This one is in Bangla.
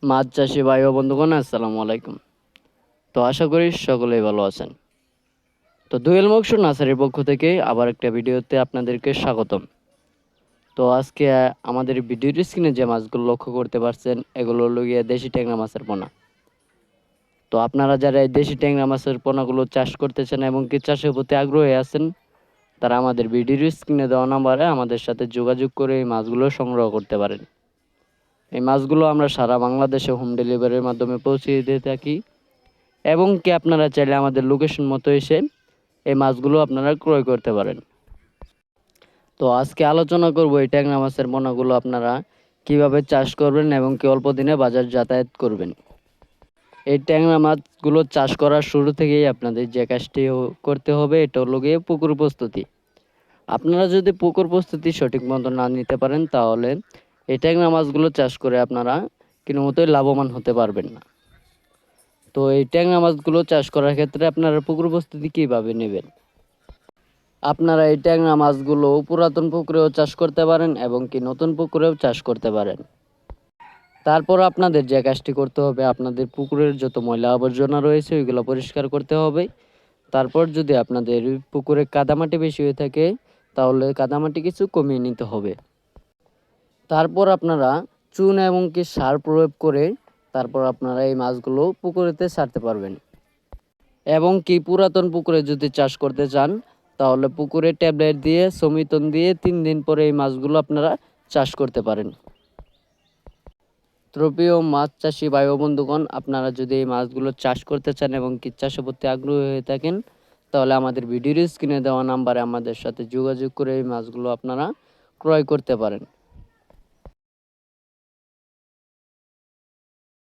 মাছ চাষি ভাই ও বন্ধুগণ, আসসালামু আলাইকুম। তো আশা করি সকলেই ভালো আছেন। তো দোয়েল মকসুদ নার্সারির পক্ষ থেকে আবার একটা ভিডিওতে আপনাদেরকে স্বাগতম। তো আজকে আমাদের ভিডিওর স্ক্রিনে যে মাছগুলো লক্ষ্য করতে পারছেন, এগুলো হলো গিয়ে দেশি ট্যাংরা মাছের পোনা। তো আপনারা যারা এই দেশি ট্যাংরা মাছের পোনাগুলো চাষ করতেছেন এবং কি চাষের প্রতি আগ্রহী আছেন, তারা আমাদের ভিডিওর স্ক্রিনে দেওয়া নাম্বারে আমাদের সাথে যোগাযোগ করে এই মাছগুলো সংগ্রহ করতে পারেন। এই মাছগুলো আমরা সারা বাংলাদেশে হোম ডেলিভারির মাধ্যমে পৌঁছে দিয়ে থাকি এবং কি আপনারা চাইলে আমাদের লোকেশন মতো এসে এই মাছগুলো আপনারা ক্রয় করতে পারেন। তো আজকে আলোচনা করব এই ট্যাংরা মাছের পোনাগুলো আপনারা কিভাবে চাষ করবেন এবং কি অল্প দিনে বাজার যাতায়াত করবেন। এই ট্যাংরা মাছগুলো চাষ করার শুরু থেকেই আপনাদের যে কাজটি করতে হবে, এটা হলো গিয়ে পুকুর প্রস্তুতি। আপনারা যদি পুকুর প্রস্তুতি সঠিক মতো না নিতে পারেন, তাহলে এই ট্যাংরা মাছগুলো চাষ করে আপনারা কোনো মতোই লাভবান হতে পারবেন না। তো এই ট্যাংরা মাছগুলো চাষ করার ক্ষেত্রে আপনারা পুকুর প্রস্তুতি কীভাবে নেবেন? আপনারা এই ট্যাংরা মাছগুলো পুরাতন পুকুরেও চাষ করতে পারেন এবং কি নতুন পুকুরেও চাষ করতে পারেন। তারপর আপনাদের যে কাজটি করতে হবে, আপনাদের পুকুরের যত ময়লা আবর্জনা রয়েছে ওইগুলো পরিষ্কার করতে হবে। তারপর যদি আপনাদের পুকুরে কাদামাটি বেশি হয়ে থাকে, তাহলে কাদামাটি কিছু কমিয়ে নিতে হবে। তারপর আপনারা চুন এবং কি সার প্রয়োগ করে তারপর আপনারা এই মাছগুলো পুকুরেতে ছাড়তে পারবেন। এবং কি পুরাতন পুকুরে যদি চাষ করতে চান, তাহলে পুকুরে ট্যাবলেট দিয়ে সমিতন দিয়ে 3 দিন পরে এই মাছগুলো আপনারা চাষ করতে পারেন। প্রিয় মাছ চাষি ভাই ও বন্ধুগণ, আপনারা যদি এই মাছগুলো চাষ করতে চান এবং কি চাষের প্রতি আগ্রহী হয়ে থাকেন, তাহলে আমাদের ভিডিওর স্ক্রিনে দেওয়া নাম্বারে আমাদের সাথে যোগাযোগ করে এই মাছগুলো আপনারা ক্রয় করতে পারেন।